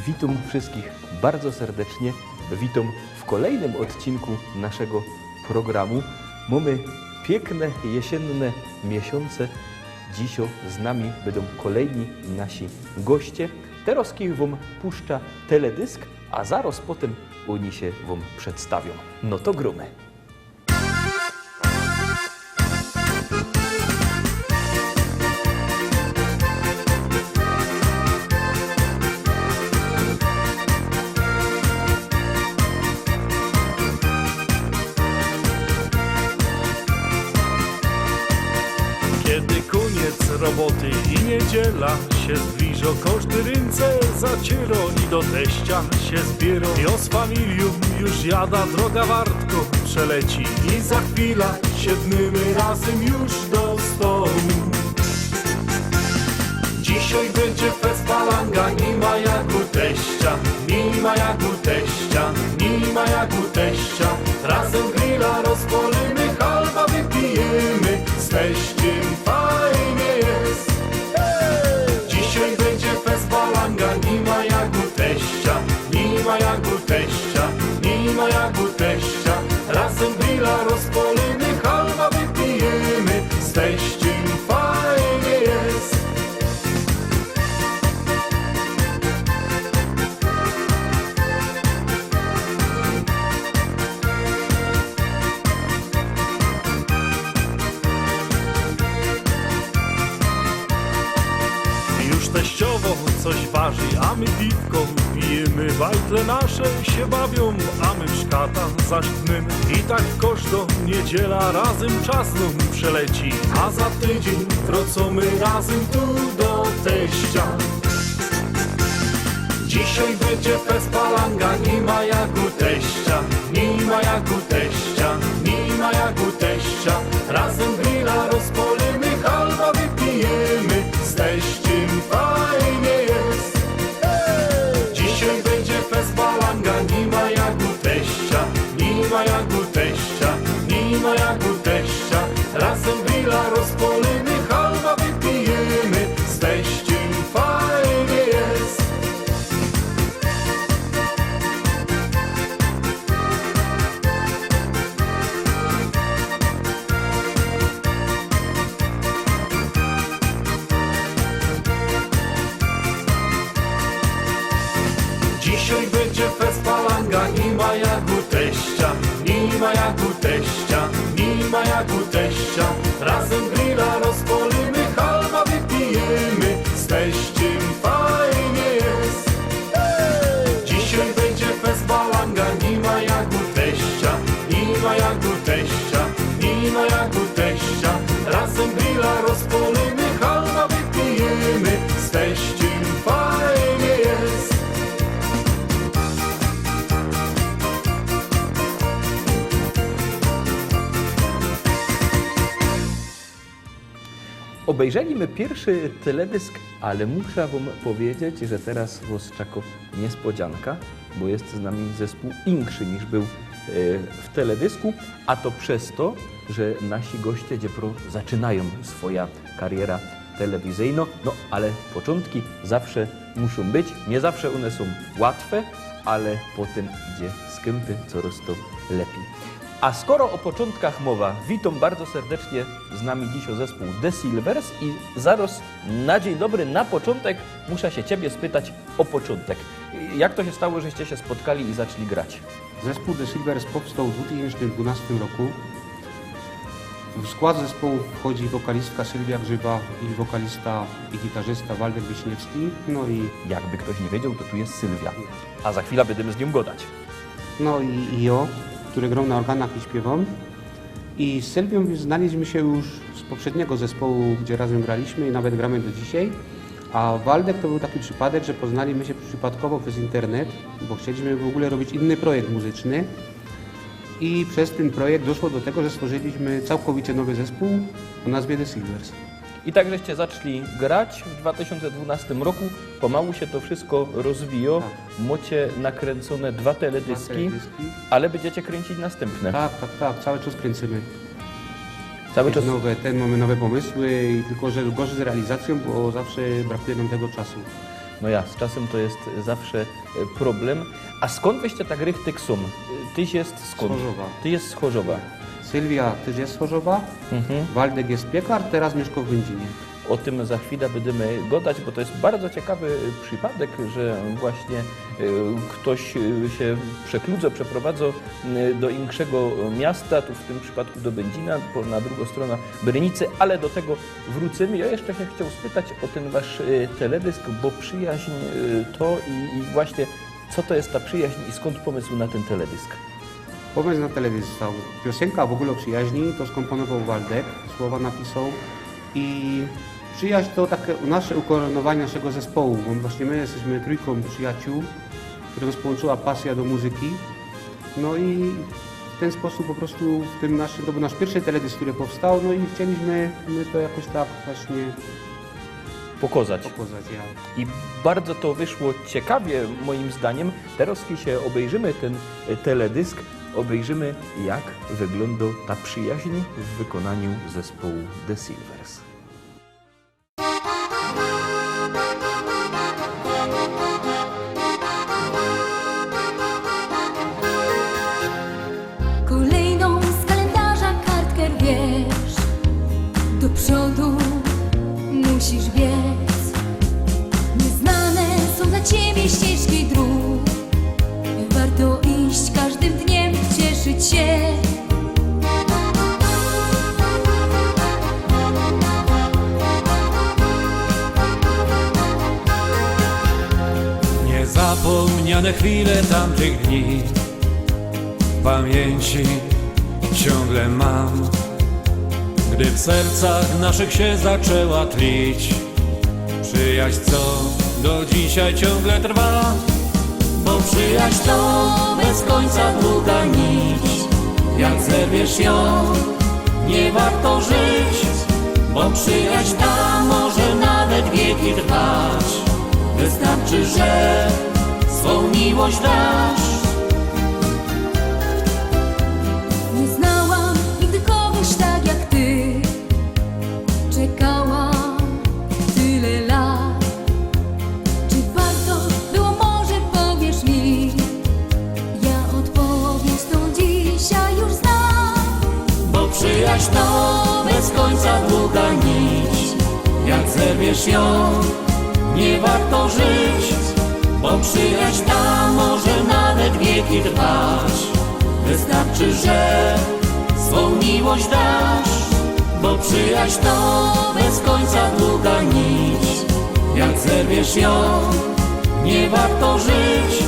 Witam wszystkich bardzo serdecznie. Witam w kolejnym odcinku naszego programu. Mamy piękne jesienne miesiące. Dziś z nami będą kolejni nasi goście. Teraz wam puszcza teledysk, a zaraz potem oni się wam przedstawią. No to grumy. Kiedy koniec roboty i niedziela się zbliża, każdy ręce zaciera i do teścia się zbiera. I z familią już jada, droga wartko przeleci i za chwilę siedmimy razem już do stołu. Dzisiaj będzie fest palanga, nie ma jak u teścia, nie ma jak u teścia, nie ma jak u teścia. Razem grilla rozpolimy, halba wypijemy, z teściem fajnie jest. Dzisiaj będzie fest palanga, nie ma jak u teścia, nie ma jak u teścia, nie ma jak u teścia. Razem grilla rozpolimy, halba wypijemy, z teściem fajnie jest. Teściowo coś waży, a my piwko pijemy, bajtle nasze się bawią, a my w szkata zaśpnymy. I tak każdą niedziela razem czas nam przeleci, a za tydzień wrócimy razem tu do teścia. Dzisiaj będzie fest palanga, nie ma jak u teścia, nie ma jak u teścia, nie ma jak u teścia. Razem grilla rozpolimy, halba wypijemy, z teściem fajnie jest. Dzisiaj będzie fest palanga, nie ma jak u teścia, nie ma jak u teścia, nie ma jak u teścia. Razem grilla rozpolimy, halba wypijemy, z teściem fajnie jest. Dzisiaj będzie fest palanga, nie ma jak u teścia, nie ma jak u teścia, nie ma jak u teścia. Razem grilla rozpolimy, halba wypijemy, z teściem fajnie jest. Dzisiaj będzie fest palanga, nie ma jak u teścia, nie ma jak u teścia, nie ma jak u teścia. Razem grilla rozpolimy, halba wypijemy, z teściem fajnie jest. Obejrzeliśmy pierwszy teledysk, ale muszę wam powiedzieć, że teraz was czeka niespodzianka, bo jest z nami zespół większy niż był w teledysku, a to przez to, że nasi goście dziepro zaczynają swoją karierę telewizyjną, no ale początki zawsze muszą być, nie zawsze one są łatwe, ale potem idzie skępy coraz to lepiej. A skoro o początkach mowa, witam bardzo serdecznie z nami dziś zespół The Silvers i zaraz na dzień dobry, na początek muszę się ciebie spytać o początek. Jak to się stało, żeście się spotkali i zaczęli grać? Zespół The Silvers powstał w 2012 roku. W skład zespołu wchodzi wokalistka Sylwia Grzyba i wokalista i gitarzysta Waldek Wiśniewski. No i Jakby ktoś nie wiedział, to tu jest Sylwia, a za chwilę będziemy z nią gadać. no i ja, który grał na organach i śpiewam. I z Sylwią znaliśmy się już z poprzedniego zespołu, gdzie razem graliśmy i nawet gramy do dzisiaj. A Waldek to był taki przypadek, że poznaliśmy się przypadkowo przez internet, bo chcieliśmy w ogóle robić inny projekt muzyczny. I przez ten projekt doszło do tego, że stworzyliśmy całkowicie nowy zespół o nazwie The Silvers. I tak żeście zaczęli grać w 2012 roku, pomału się to wszystko rozwija, macie nakręcone 2 teledyski, ale będziecie kręcić następne. Tak, cały czas kręcimy. Cały czas. Mamy nowe pomysły i tylko, że gorzej z realizacją, bo zawsze brakuje nam tego czasu. No ja, z czasem to jest zawsze problem. A skąd wyście tak rychtyk są? Tyś jest skąd? Z Chorzowa. Ty jest z Chorzowa. Sylwia też jest z Chorzowa, Waldek jest piekar, teraz mieszka w Będzinie. O tym za chwilę będziemy gadać, bo to jest bardzo ciekawy przypadek, że właśnie ktoś się przeprowadza do większego miasta, tu w tym przypadku do Będzina, na drugą stronę Brynicy, ale do tego wrócimy. Ja jeszcze się chciał spytać o ten wasz teledysk, bo przyjaźń to i właśnie co to jest ta przyjaźń i skąd pomysł na ten teledysk? Pomysł na teledysk stał. Piosenka w ogóle o przyjaźni to skomponował Waldek, słowa napisał i przyjaźń to takie nasze ukoronowanie naszego zespołu, bo właśnie my jesteśmy trójką przyjaciół, którą nas połączyła pasja do muzyki. No i w ten sposób po prostu to był nasz pierwszy teledysk, który powstał, no i chcieliśmy my to jakoś tak właśnie Pokazać. ja. I bardzo to wyszło ciekawie, moim zdaniem. Teraz, kiedy się obejrzymy ten teledysk, obejrzymy, jak wygląda ta przyjaźń w wykonaniu zespołu The Silvers. Kolejną z kalendarza kartkę wiesz, do przodu musisz biec. Nieznane są dla ciebie ścieżki dróg, warto iść każdym dniem, cieszyć się. Niezapomniane chwile tamtych dni w pamięci ciągle mam, gdy w sercach naszych się zaczęła tlić przyjaźń, co do dzisiaj ciągle trwa. Bo przyjaźń to bez końca długa nić, jak zerwiesz ją, nie warto żyć. Bo przyjaźń ta może nawet wieki trwać, wystarczy, że swą miłość dasz. Nie znałam nigdy kogoś tak jak ty, czekałam tyle lat. Czy warto było, może powiesz mi? Ja odpowiedź tą dzisiaj już znam. Bo przyjaźń to bez końca długa nić, jak zerwiesz ją, nie warto żyć. Bo przyjaźń ta może nawet wieki trwać, wystarczy, że swą miłość dasz. Bo przyjaźń to bez końca długa nić, jak zerwiesz ją, nie warto żyć.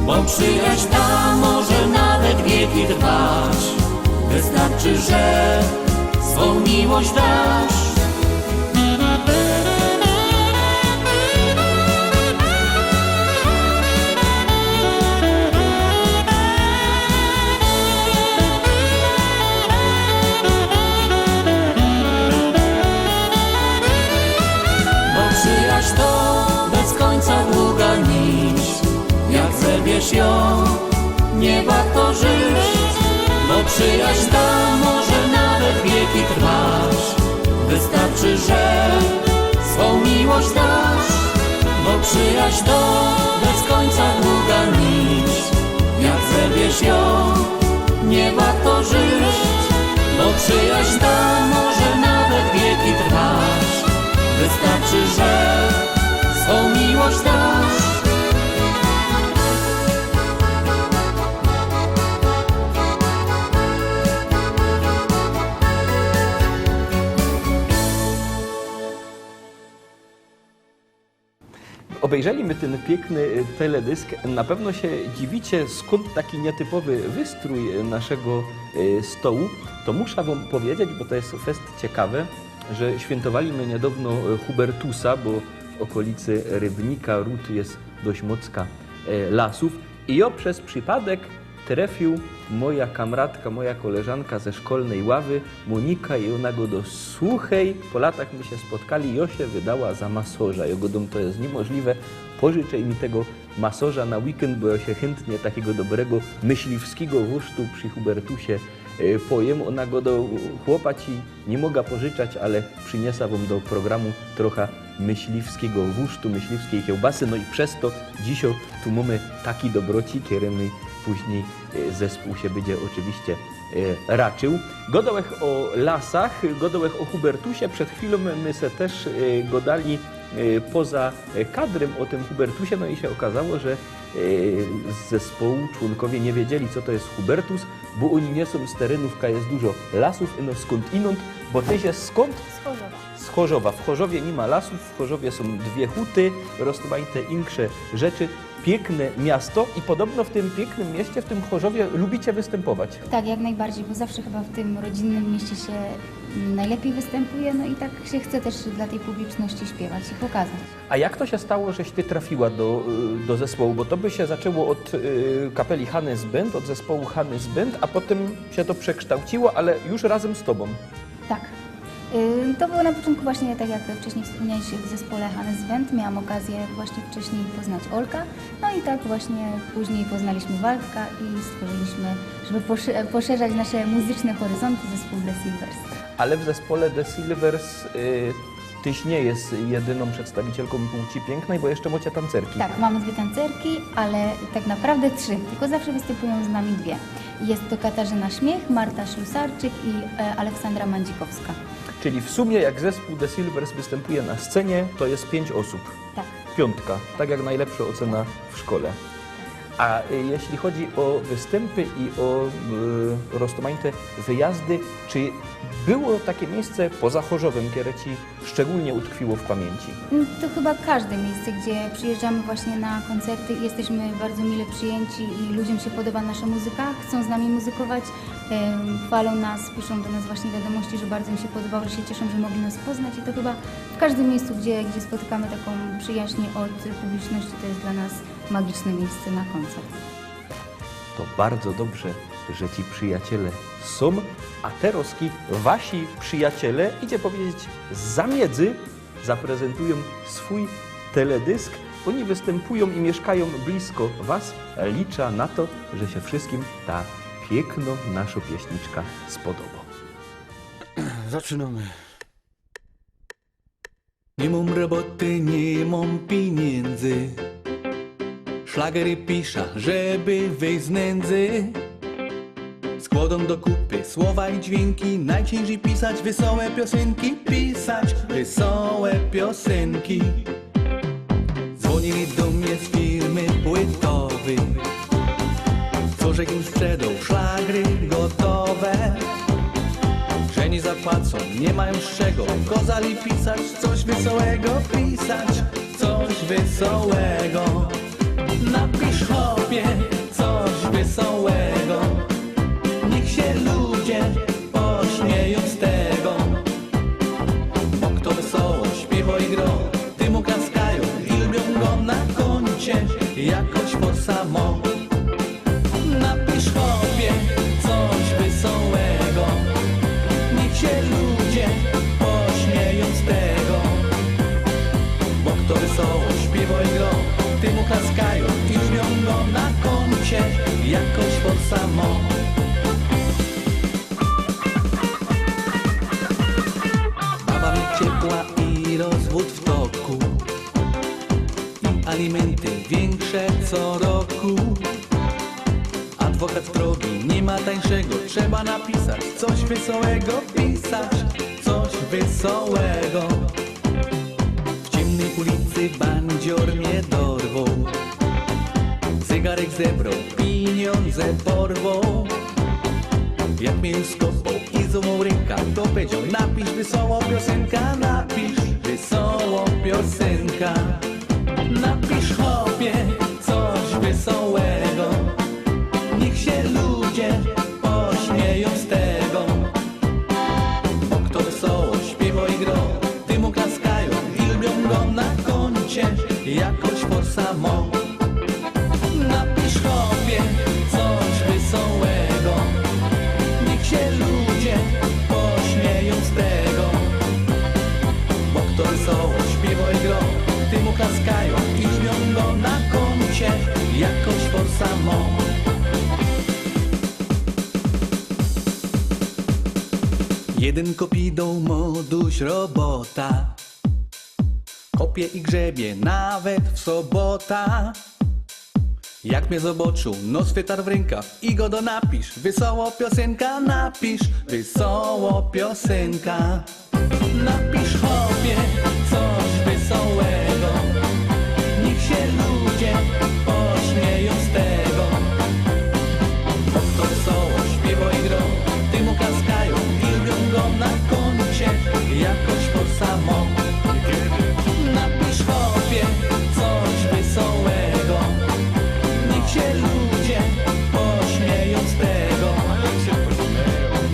Bo przyjaźń ta może nawet wieki trwać, wystarczy, że swą miłość dasz. Przyjaźń to bez końca długa nić, jak zerwiesz ją, nie warto żyć. Bo przyjaźń ta może nawet wieki trwać, wystarczy, że swą miłość dasz. Bo przyjaźń to bez końca długa nić, jak zerwiesz ją, nie warto żyć. Bo przyjaźń ta może nawet wieki trwać, wystarczy, że swą miłość dasz. Obejrzeliśmy ten piękny teledysk. Na pewno się dziwicie, skąd taki nietypowy wystrój naszego stołu. To muszę wam powiedzieć, bo to jest fest ciekawe, że świętowaliśmy niedawno Hubertusa, bo w okolicy Rybnika ród jest dość mocka lasów. I ja przez przypadek trafił moja kamratka, moja koleżanka ze szkolnej ławy, Monika, i ona go do słuchej, po latach my się spotkali, i się wydała za masorza. Ja go dom, to jest niemożliwe, pożyczaj mi tego masorza na weekend, bo ja się chętnie takiego dobrego myśliwskiego wusztu przy Hubertusie pojem. Ona go do chłopaci nie mogła pożyczać, ale przyniosła wam do programu trochę myśliwskiego wusztu, myśliwskiej kiełbasy. No i przez to dzisiaj tu mamy taki dobroci, którymi później zespół się będzie oczywiście raczył. Godołech o lasach, godołech o Hubertusie. Przed chwilą my se też godali poza kadrem o tym Hubertusie, no i się okazało, że z zespołu członkowie nie wiedzieli, co to jest Hubertus, bo oni nie są z terenów, jest dużo lasów, no skąd inąd, bo też jest skąd? Z Chorzowa. Z Chorzowa. W Chorzowie nie ma lasów, w Chorzowie są 2 huty, rozmaite insze rzeczy. Piękne miasto i podobno w tym pięknym mieście, w tym Chorzowie lubicie występować. Tak, jak najbardziej, bo zawsze chyba w tym rodzinnym mieście się najlepiej występuje, no i tak się chce też dla tej publiczności śpiewać i pokazać. A jak to się stało, żeś ty trafiła do zespołu? Bo to by się zaczęło od kapeli Hannes Band, od zespołu Hannes Band, a potem się to przekształciło, ale już razem z tobą. Tak. To było na początku właśnie, tak jak wcześniej wspomniałeś, w zespole Hannes Band. Miałam okazję właśnie wcześniej poznać Olka, no i tak właśnie później poznaliśmy Waldka i stworzyliśmy, żeby poszerzać nasze muzyczne horyzonty, zespół The Silvers. Ale w zespole The Silvers tyś nie jest jedyną przedstawicielką płci pięknej, bo jeszcze macie tancerki. Tak, mamy 2 tancerki, ale tak naprawdę 3, tylko zawsze występują z nami 2. Jest to Katarzyna Śmiech, Marta Ślusarczyk i Aleksandra Mandzikowska. Czyli w sumie jak zespół The Silvers występuje na scenie, to jest 5 osób. Tak. 5, tak jak najlepsza ocena w szkole. A jeśli chodzi o występy i o rozmaite wyjazdy, czy było takie miejsce poza Chorzowem, które ci szczególnie utkwiło w pamięci? To chyba każde miejsce, gdzie przyjeżdżamy właśnie na koncerty i jesteśmy bardzo mile przyjęci i ludziom się podoba nasza muzyka, chcą z nami muzykować, chwalą nas, piszą do nas właśnie wiadomości, że bardzo im się podobało, że się cieszą, że mogli nas poznać i to chyba w każdym miejscu, gdzie spotykamy taką przyjaźń od publiczności, to jest dla nas magiczne miejsce na koncert. To bardzo dobrze, że ci przyjaciele są, a teraz wasi przyjaciele, idzie powiedzieć, z zamiedzy zaprezentują swój teledysk. Oni występują i mieszkają blisko was. Liczę na to, że się wszystkim ta piękna nasza pieśniczka spodoba. Zaczynamy. Nie mam roboty, nie mam pieniędzy. Szlagery piszę, żeby wyjść z nędzy. Składam do kupy słowa i dźwięki. Najciężej pisać wesołe piosenki. Pisać wesołe piosenki. Dzwonili do mnie z firmy płytowej. Co że im sprzedał szlagry gotowe. Że nie zapłacą, nie mają z czego. Kozali pisać coś wesołego. Pisać coś wesołego. Napisz chłopie coś wesołego. Niech się ludzie pośmieją z tego. Bo kto wesoło śpiewa i gro, tym oklaskają i lubią go na koncie jakoś forsa mo. Napisz chłopie coś wesołego. Niech się ludzie pośmieją z tego. Bo kto wesoło śpiewa i gro, tym oklaskają i lubią go na koncie jakoś forsa mo. Baba mnie ciepła i rozwód w toku. I alimenty większe co roku. Adwokat drogi, nie ma tańszego. Trzeba napisać coś wesołego. Pisać coś wesołego. W ciemnej ulicy bandzior mnie dorwał. Zegarek zebrał, pieniądze porwał. Jak mnie już skopał i złamał ręka, to powiedział: napisz wesołą piosenka, napisz wesołą piosenka. Napisz chłopie coś wesołego. Niech się ludzie pośmieją z tego. Bo kto wesoło śpiewa i gro, tym oklaskają i lubią go na koncie jakoś forsa mo. Napisz chłopie coś wesołego. Niech się ludzie pośmieją z tego. Bo kto wesoło śpiewa i gro, tym oklaskają i lubią go na koncie Jeden kopidą moduś robota, kopie i grzebie nawet w sobota. Jak mnie zobaczył, no swetar w rękach i go do napisz. Wesoło piosenka, napisz, wesoło piosenka. Napisz chłopie coś wesołego, niech się ludzie pośmieją z tego. Bo kto wesoło śpiewa i grą, ty mu klaskają i lubią go na koncie, jakoś po samo. Napisz chłopie coś wesołego, niech się ludzie pośmieją z tego.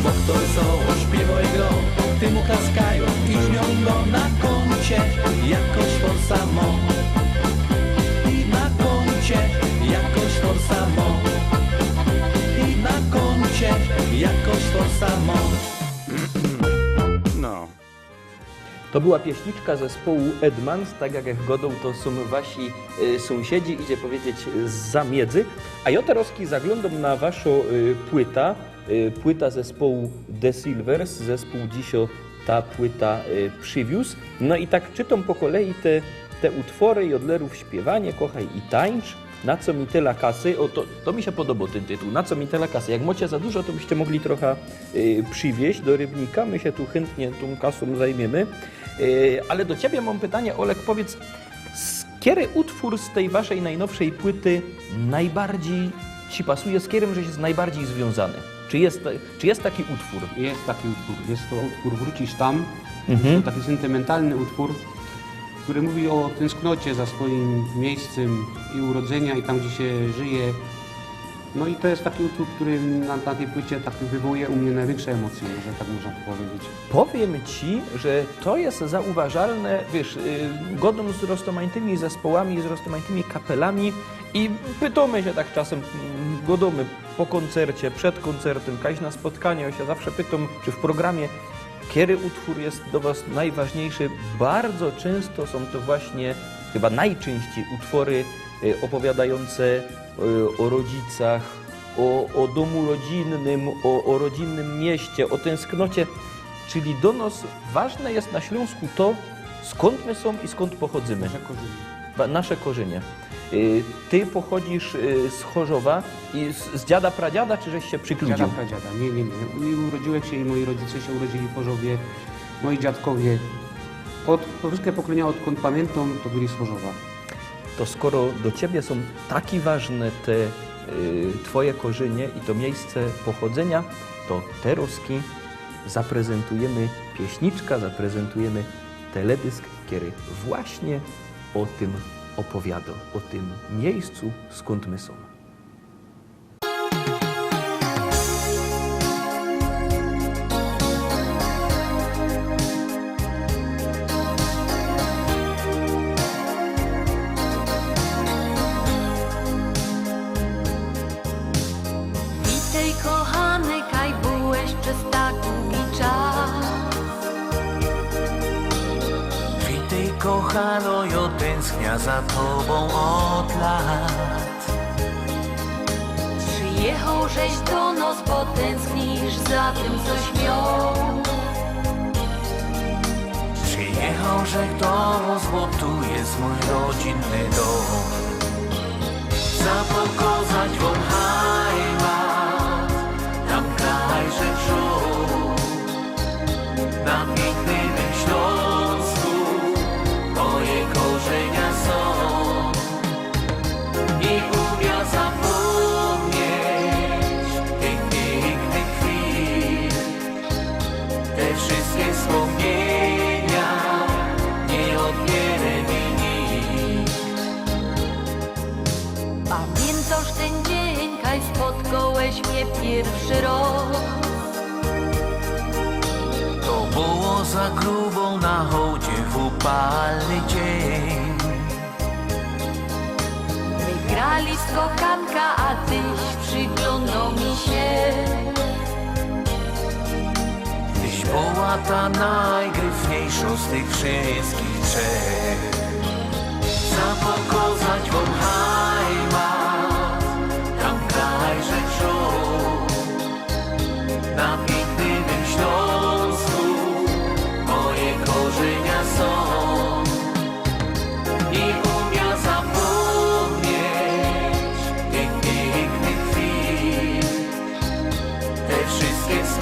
Bo kto wesoło śpiewa i grą, ty mu klaskają i brzmią go na koncie, jakoś for samo. I na koncie, jakoś for samo. I na koncie, jakoś for samo. No. To była pieśniczka zespołu Edmans, tak jak godą to są wasi sąsiedzi, idzie powiedzieć z zamiedzy. A ja teraz zaglądam na waszą płyta zespołu The Silvers, zespół dzisio ta płyta przywiózł. No i tak czytam po kolei te utwory Jodlerów śpiewanie, kochaj i tańcz. Na co mi tyle kasy? O, to mi się podobał ten tytuł. Na co mi tyle kasy? Jak macie za dużo, to byście mogli trochę przywieźć do Rybnika. My się tu chętnie tą kasą zajmiemy. Ale do ciebie mam pytanie, Olek, powiedz, który utwór z tej waszej najnowszej płyty najbardziej ci pasuje, z którym żeś jest najbardziej związany? Czy jest taki utwór? Jest taki utwór. Jest to utwór Wrócisz tam. Jest to taki sentymentalny utwór, który mówi o tęsknocie za swoim miejscem i urodzenia i tam, gdzie się żyje. No i to jest taki utwór, który na tej płycie tak wywołuje u mnie największe emocje, że tak można powiedzieć. Powiem ci, że to jest zauważalne, wiesz, godą z rozmaitymi zespołami, z rozmaitymi kapelami i pytamy się tak czasem, godomy po koncercie, przed koncertem, kaś na spotkanie, ja się zawsze pytam, czy w programie, który utwór jest do was najważniejszy. Bardzo często są to właśnie, chyba najczęściej utwory opowiadające o rodzicach, o domu rodzinnym, o rodzinnym mieście, o tęsknocie. Czyli do nas ważne jest na Śląsku to, skąd my są i skąd pochodzimy. Nasze korzenie. Ty pochodzisz z Chorzowa i z dziada pradziada, czy żeś się przykludził? Dziada pradziada. Nie. Urodziłem się i moi rodzice się urodzili w Chorzowie. Moi dziadkowie. Po wszystkie pokolenia, odkąd pamiętam, to byli z Chorzowa. To skoro do ciebie są takie ważne te twoje korzenie i to miejsce pochodzenia, to teraz zaprezentujemy pieśniczka, zaprezentujemy teledysk, który właśnie o tym opowiada, o tym miejscu, skąd my są. Witaj kochany, kaj byłeś przez tak długi czas. Witaj kochano, ja tęsknia za tobą od lat. Przyjechał żeś do nas, bo tęsknisz za tym, coś miał. Przyjechał, że do nas, bo tu jest mój rodzinny dom. Zapokazać wam heimat, tam kraj, że wziął. Na pięknym Śląsku moje korzenia są. Nie umiem zapomnieć tych pięknych chwil. Te wszystkie wspomnienia nie odbierze mi nikt. Pamiętasz ten dzień, kaj spotkałeś mnie pierwszy raz. To było za grubą na hołdzie w upalny dzień. My grali skokanka, a tyś przyglądał mi się. Tyś była ta najgryfniejsza z tych wszystkich trzech. Zapokazać wam heimat, tam kraj, że wziął. Na pięknym Śląsku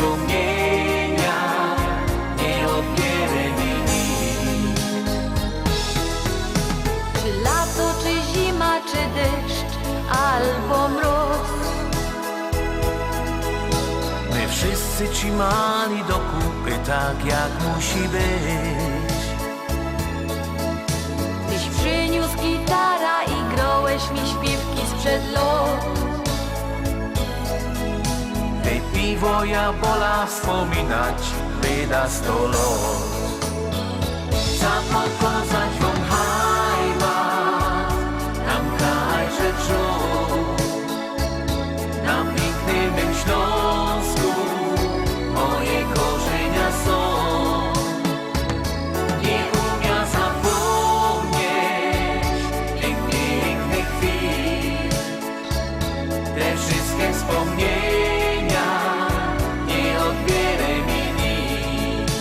wspomnienia nie odbierze mi nikt. Czy lato, czy zima, czy deszcz, albo mróz. My wszyscy trzymali do kupy tak jak musi być. Tyś przyniósł gitara i grałeś mi śpiewki sprzed lat. Hej, piwo ja bola wspominać, wyda 100 lat. Za pokazać wam heimat, tam kraj rzeczą, na pięknym Śląsku moje korzenia są. Nie umia zapomnieć tych pięknych chwil, te wszystkie wspomnienia nie odbierze mi nikt.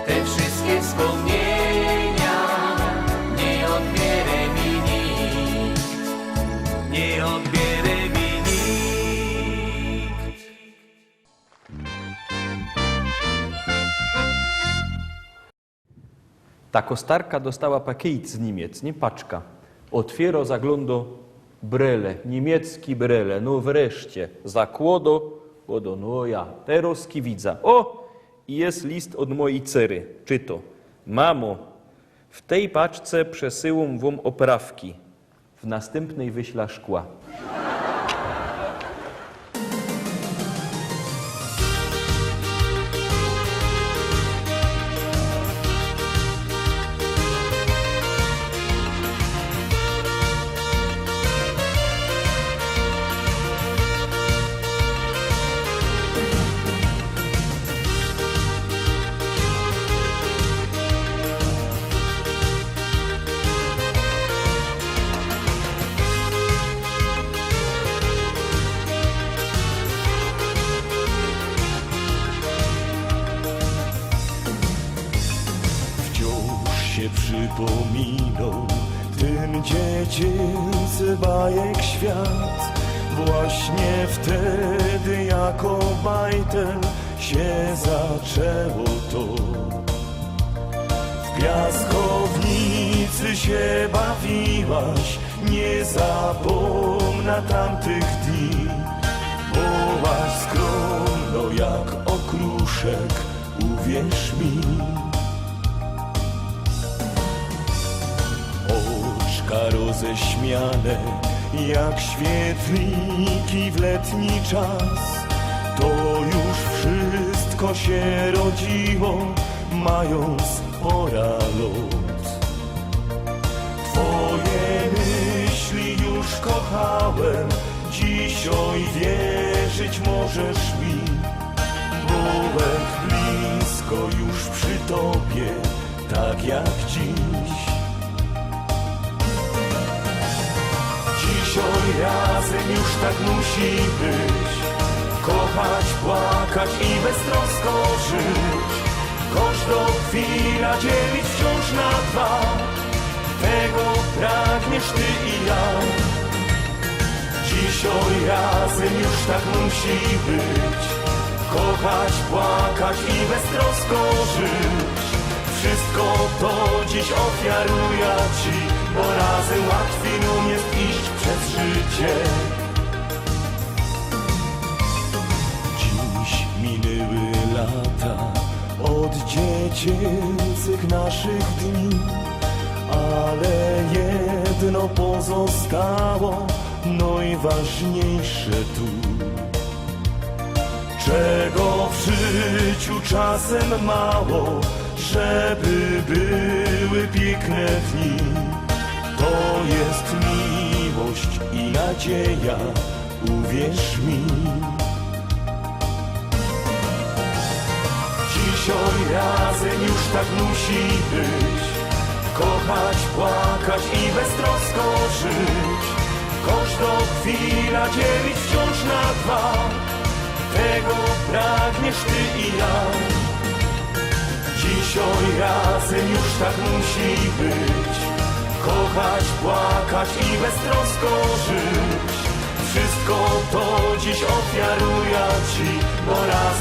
Te wszystkie wspomnienia nie odbierze mi nikt. Nie odbierze mi nikt. Ta kostarka dostała pakiet z Niemiec, nie paczka. Otwiero, zaglądo brele, niemiecki brele, no wreszcie, zakłodo, wodo, no ja, teraz widza. O, i jest list od mojej cery, czyto. Mamo, w tej paczce przesyłam wam oprawki, w następnej wyśla szkła. Wciąż się przypominał ten dziecięcy bajek świat. Właśnie wtedy jako bajtel się zaczęło to. W piaskownicy się bawiłaś, nie zapomnę tamtych dni. Byłaś skromno jak okruszek, uwierz mi. Oczka roześmiane jak świetliki w letni czas. To już wszystko się rodziło, mając pora lot. Twoje myśli już kochałem, dzisiaj wierzyć możesz mi. Byłem blisko już przy tobie, tak jak dziś. Dzisiaj razem już tak musi być. Kochać, płakać i beztrosko żyć. Każdą chwilę dzielić wciąż na dwa. Tego pragniesz ty i ja. Dzisiaj razem już tak musi być. Kochać, płakać i beztrosko żyć. Wszystko to dziś ofiaruję ci, bo razem łatwiej nam jest iść przez życie. Dziś minęły lata od dziecięcych naszych dni, ale jedno pozostało, najważniejsze tu. Czego w życiu czasem mało, żeby były piękne dni. To jest miłość i nadzieja, uwierz mi. Dzisiaj razem już tak musi być. Kochać, płakać i beztrosko żyć. Każdą chwilę dzielić wciąż na dwa. Tego pragniesz ty i ja. Dzisiaj razem już tak musi być. Kochać, płakać i beztrosko żyć. Wszystko to dziś ofiaruję ci, bo razem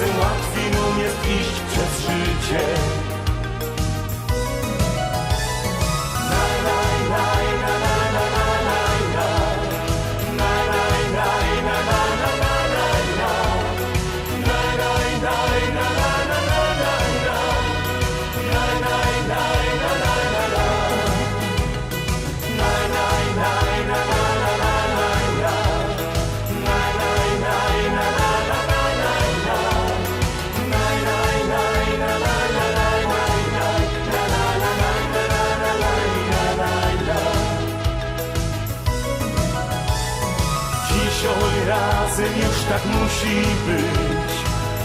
tak musi być.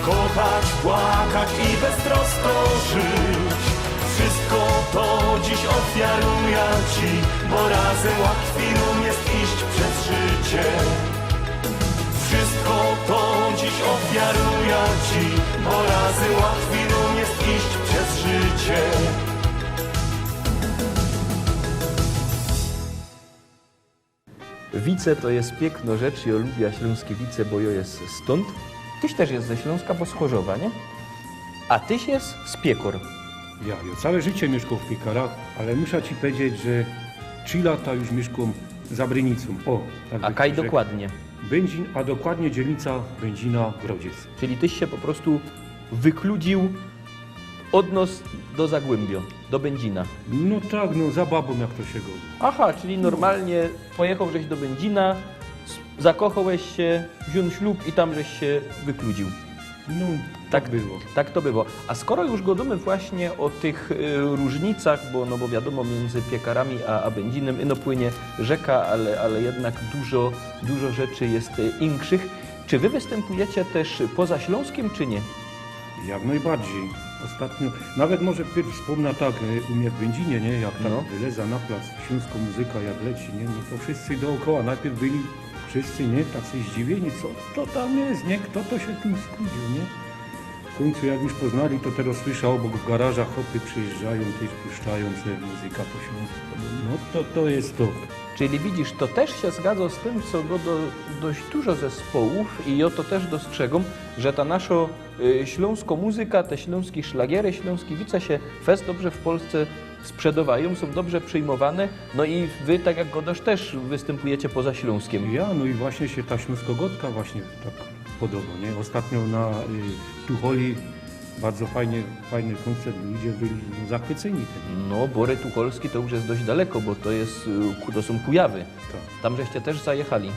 Kochać, płakać i beztrosko żyć. Wszystko to dziś ofiaruję Ci, bo razem łatwiej jest iść przez życie. Wszystko to dziś ofiaruję Ci, bo razem łatwiej jest iść przez życie. Wice to jest piękna rzecz, ja lubię śląskie wice, bo ja jest stąd. Tyś też jest ze Śląska, bo z Chorzowa, nie? A tyś jest z Piekor. Ja całe życie mieszkam w Piekarach, ale muszę Ci powiedzieć, że 3 lata już mieszkam za Brynicą. O, tak A by kaj rzekł. dokładnie. Będzin, a dokładnie dzielnica Będzina-Grodziec. Czyli tyś się po prostu wykludził od nos do Zagłębio, do Będzina. No tak, no za babą jak to się godzi. Aha, czyli normalnie pojechał żeś do Będzina, zakochałeś się, wziął ślub i tam żeś się wykludził. No tak było. Tak to było. A skoro już gadamy właśnie o tych różnicach, bo wiadomo, między Piekarami a Będzinem ino płynie rzeka, ale jednak dużo rzeczy jest inkszych. Czy wy występujecie też poza Śląskiem, czy nie? Jak najbardziej. Ostatnio, nawet może pierw wspomnę tak, u mnie w Będzinie, nie, jak tak No. wyleza na plac śląska muzyka, jak leci, nie, no to wszyscy dookoła, najpierw byli wszyscy, nie, tacy zdziwieni, co to tam jest, nie, kto to się tym skudził, nie. W końcu jak już poznali, to teraz słyszę obok w garażach hopy przyjeżdżają, też puszczają sobie muzyka po śląsku. No to jest to. Czyli widzisz, to też się zgadza z tym, co go dość dużo zespołów i ja to też dostrzegam, że ta nasza śląska muzyka, te śląskie szlagiery, śląskie wice się fest dobrze w Polsce sprzedawają, są dobrze przyjmowane, no i wy, tak jak Godosz, też występujecie poza Śląskiem. Ja, no i właśnie się ta śląskogotka właśnie tak podoba, nie? Ostatnio na Tucholi bardzo fajny koncert, ludzie byli zachwyceni tym. No, Bory Tucholski to już jest dość daleko, bo to są Kujawy. Tak, Tam żeście też zajechali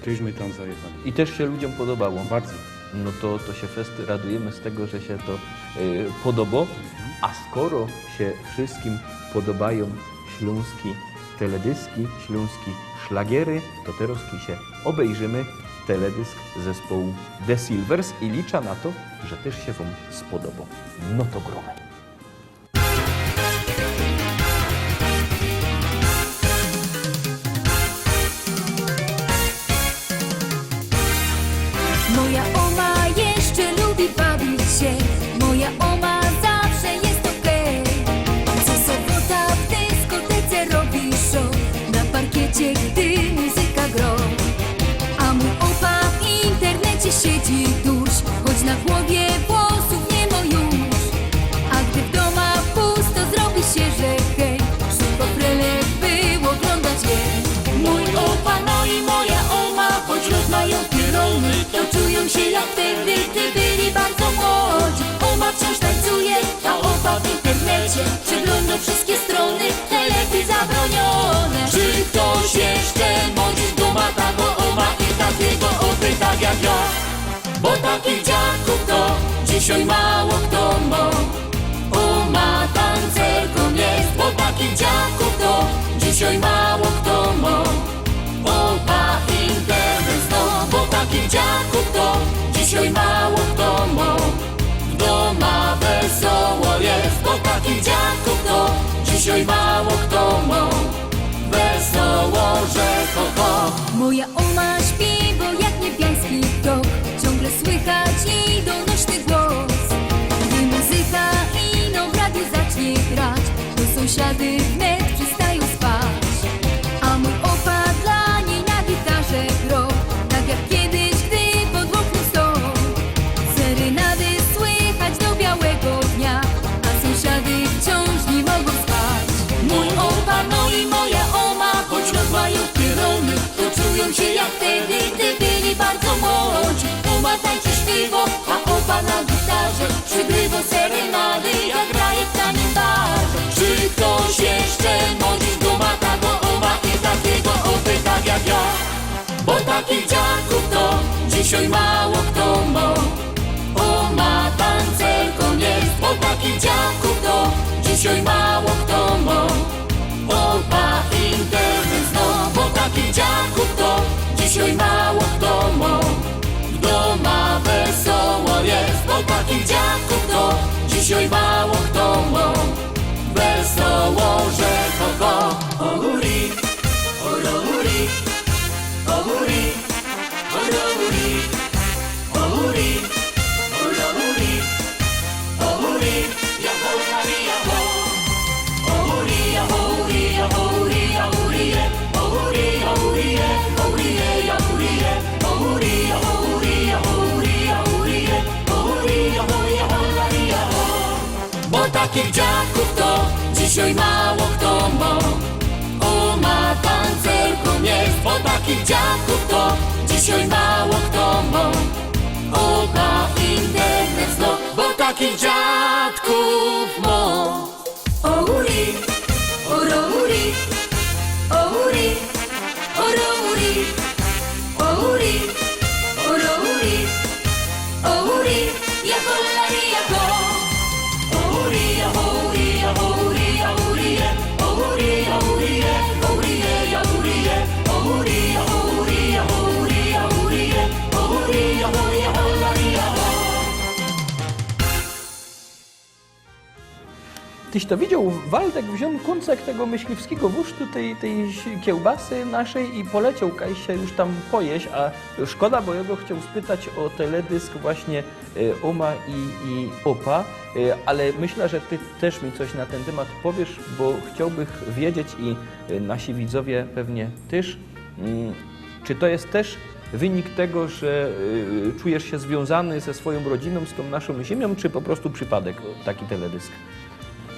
też my tam zajechali. i też się ludziom podobało. Bardzo. No to się fest radujemy z tego, że się to podoba. A skoro się wszystkim podobają śląskie teledyski, śląskie szlagiery, to teraz się obejrzymy teledysk zespołu The Silvers i liczę na to, że też się wam spodoba. No to gromy. Moja oma jeszcze lubi bawić się. Moja oma zawsze jest okej. Co sobota w dyskotece robi show. Na parkiecie, gdy muzyka gro. A mój opa w internecie siedzi tuż, choć na głowie włosów nie ma już. A gdy w domach pusto zrobi się, że hej, szybko prelek by oglądać je. Mój opa, no i moja oma, choć rozmają pierony, to czują się jak wtedy, gdy byli bardzo młodzi. Oma wciąż tańcuje, a opa w internecie przegląda wszystkie strony, telefy zabronione. Czy ktoś jeszcze mądrzy duma tago oma i takiego opy tak jak ja? Bo takich dziadków to dzisiaj mało kto ma. Oma tancerką jest, bo takich dziadków to dzisiaj mało kto ma. Opa internet zno, bo takich dziadków to dzisiaj mało kto ma. W doma wesoło jest, bo takich dziadków to dzisiaj mało kto ma. Wesoło, że ho. Moja oma śpi, bo jak niebiański tok, ciągle słychać jej donośny głos. Gdy muzyka ino w radiu zacznie grać, to sąsiady wnet przestają spać. A mój opa dla niej na gitarze gro, tak jak kiedyś, gdy pod oknem stał. Serenady słychać do białego dnia, a sąsiady wciąż nie mogą spać. Mój opa, no i moja oma, choć rozmają pierony, to czują się jak wtedy, gdy byli bardzo młodzi. Oma tańczy śpiwo, a opa na gitarze przygrywa serenady, jak graje w tanim barze. Czy ktoś jeszcze mądrzy duma tago oma i takiego opy tak jak ja? Bo takich dziadków to dzisiaj mało kto ma. Oma tancerką jest, bo takich dziadków to dzisiaj mało kto ma. Opa internet zno, bo takich dziadków to dzisiaj mało kto ma. W domu bo takich dziadków to dzisiaj mało kto ma. Wesoło, że ho, o huri, o huri, o huri, o huri, o huri, o huri, o huri, ja ho, ja ho, o huri, ja huri, ja huri, ja huri, o huri, ja huri, o huri, ja huri, o huri, ja huri, ja huri, ja huri, o huri, ja huri, ja huri, ja ho. Bo takich dziadków to dzisiaj mało kto ma. O ma pancerką jest, bo takich dziadków to dzisiaj mało kto ma. O ma internet no, bo takich dziadków ma. O huri, o huri, o huri, o huri, o huri, o huri, o huri, ja hori, ja ho. O huri, ja huri, ja huri, ja huri, o huri, ja huri, o huri, ja huri, o huri, ja huri, ja huri, ja huri, o huri, ja huri, ja hori, ja ho. Tyś to widział, Waldek wziął kuncek tego myśliwskiego wusztu, tej kiełbasy naszej i poleciał Kaś się już tam pojeść, a szkoda, bo ja go chciał spytać o teledysk właśnie Oma i Opa, ale myślę, że ty też mi coś na ten temat powiesz, bo chciałbym wiedzieć i nasi widzowie pewnie też, czy to jest też wynik tego, że czujesz się związany ze swoją rodziną, z tą naszą ziemią, czy po prostu przypadek taki teledysk?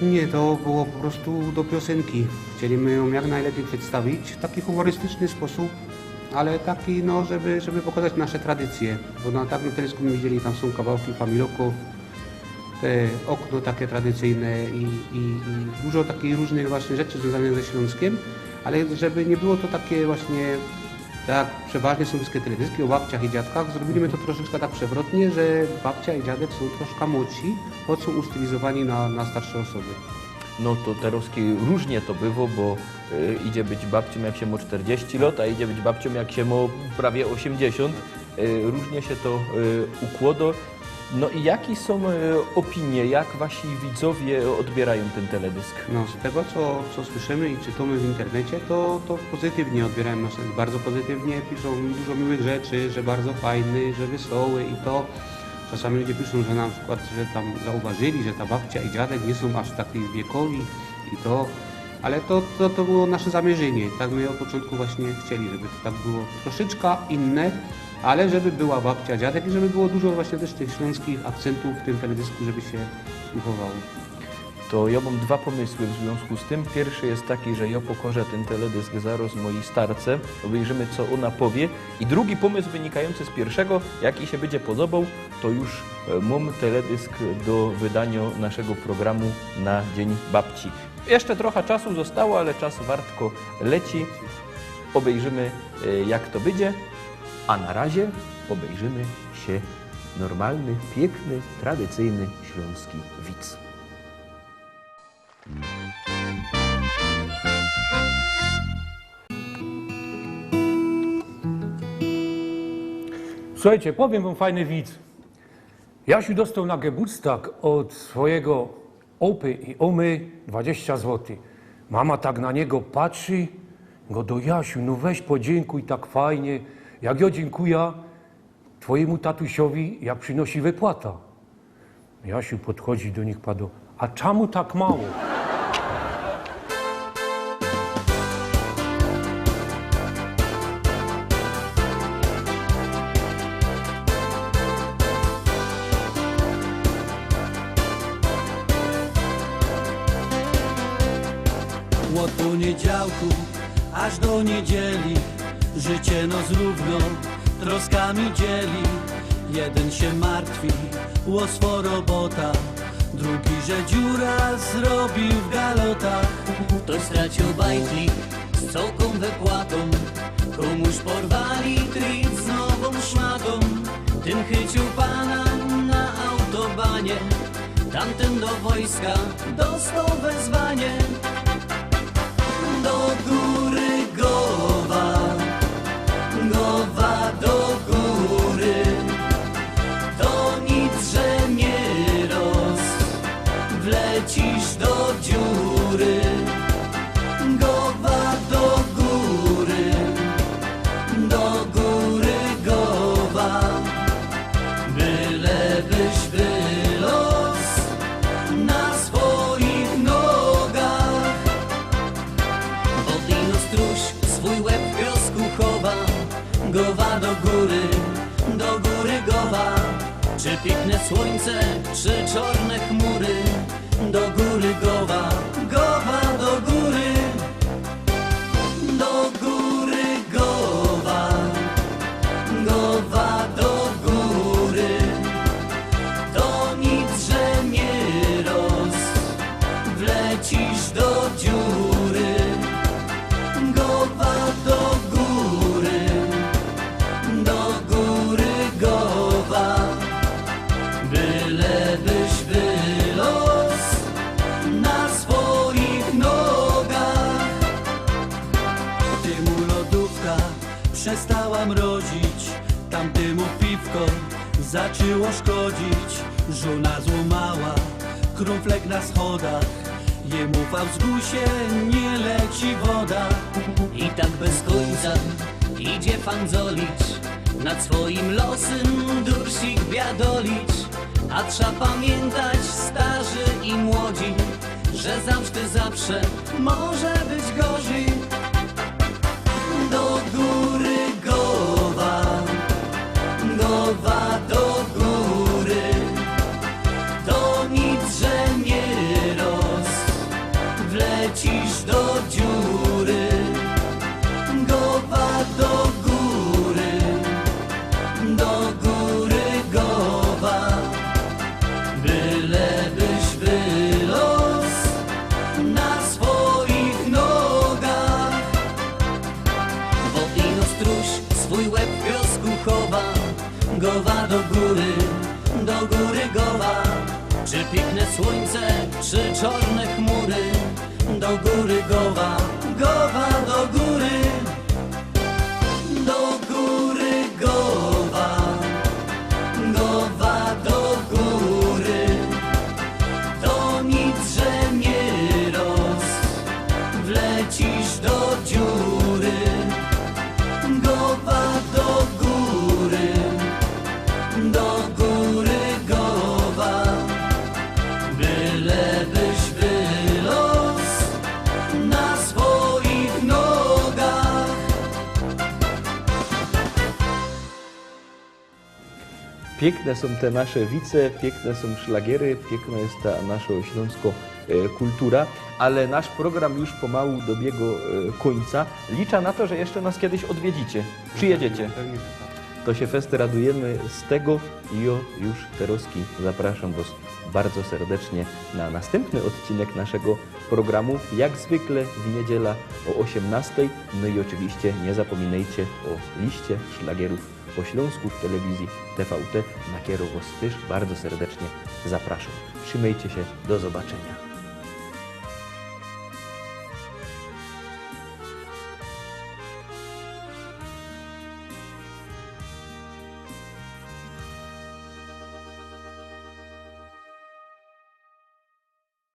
Nie, to było po prostu do piosenki. Chcieliśmy ją jak najlepiej przedstawić w taki humorystyczny sposób, ale taki, no, żeby pokazać nasze tradycje. Bo na takim teledysku widzieli, tam są kawałki Familoko, te okno takie tradycyjne i dużo takich różnych właśnie rzeczy związanych ze Śląskiem, ale żeby nie było to takie właśnie, tak przeważnie są wszystkie teledyski o babciach i dziadkach, zrobiliśmy to troszeczkę tak przewrotnie, że babcia i dziadek są troszkę młodsi, choć są ustylizowani na starsze osoby. No to teraz różnie to bywa, bo idzie być babcią jak się ma 40 lat, a idzie być babcią jak się ma prawie 80. Różnie się to układa. No i jakie są opinie, jak wasi widzowie odbierają ten teledysk? No z tego co słyszymy i czytamy w internecie, to pozytywnie odbierają nas, bardzo pozytywnie, piszą dużo miłych rzeczy, że bardzo fajny, że wesoły i to. Czasami ludzie piszą, że na przykład, że tam zauważyli, że ta babcia i dziadek nie są aż takiej wiekowi i to, ale to było nasze zamierzenie. Tak my od początku właśnie chcieli, żeby to tak było troszeczkę inne, ale żeby była babcia, dziadek i żeby było dużo właśnie też tych śląskich akcentów w tym teledysku, żeby się uchowało. To ja mam dwa pomysły w związku z tym. Pierwszy jest taki, że ja pokorzę ten teledysk zaraz mojej starce, obejrzymy co ona powie. I drugi pomysł wynikający z pierwszego, jaki się będzie podobał, to już mam teledysk do wydania naszego programu na Dzień Babci. Jeszcze trochę czasu zostało, ale czas wartko leci. Obejrzymy jak to będzie, a na razie obejrzymy się normalny, piękny, tradycyjny śląski widz. Słuchajcie, powiem wam fajny widz. Jasiu dostał na Geburtstag od swojego opy i omy 20 zł. Mama tak na niego patrzy, go do Jasiu, no weź podziękuj tak fajnie. Jak ja dziękuję twojemu tatusiowi, jak przynosi wypłata. Jasiu podchodzi do nich, padł, a czemu tak mało? Od poniedziałku aż do niedzieli życie nos równo troskami dzieli. Jeden się martwi o swo robota, drugi, że dziura zrobił w galotach. Ktoś stracił bajtlik z całką wypłatą, komuś porwali trit z nową szmatą. Ten chycił pana na autobanie, tamten do wojska dostał wezwanie. Do góry głowa, głowa do góry, to nic, że byś wylos na swoich nogach. Wodino struś swój łeb w piosku chowa, gowa do góry gowa. Czy piękne słońce, czy czarne chmury, do góry gowa, gowa do góry gowa, gowa do góry. To nic, że nie roz, wlecisz do dziury, gowa do góry gowa. Bylebyś wylos na swoich nogach. Temu lodówka przestała mrozić, tamtemu piwko zaczęło szkodzić. Żona złamała krumflek na schodach, jemu w Augusie nie leci woda. I tak bez końca idzie fanzolicz, nad swoim losem dursik biadolicz. A trzeba pamiętać, starzy i młodzi, że zawsze może być gorzej. Do góry gowa, gowa do góry. To nic, że nie roz, wlecisz do dziury, gowa do góry gowa. Bylebyś wylos na swoich nogach. Wodino struś swój łeb w piosku chowa, gowa do góry gowa. Czy piękne słońce, czy czarne chmury, do góry gowa, gowa do góry gowa, gowa do góry. To nic, że nie roz, wlecisz do dziury, gowa do góry gowa. Bylebyś wylos na swoich nogach. Piękne są te nasze wice, piękne są szlagiery, piękna jest ta nasza śląsko kultura, ale nasz program już pomału dobiega końca. Liczę na to, że jeszcze nas kiedyś odwiedzicie, przyjedziecie. Pewnie, że tak. To się fest radujemy z tego i już Teroski zapraszam Was bardzo serdecznie na następny odcinek naszego programu, jak zwykle w niedziela o 18:00. No i oczywiście nie zapominajcie o liście szlagierów po śląsku w telewizji TVT, na kieru Was też bardzo serdecznie zapraszam. Trzymajcie się, do zobaczenia.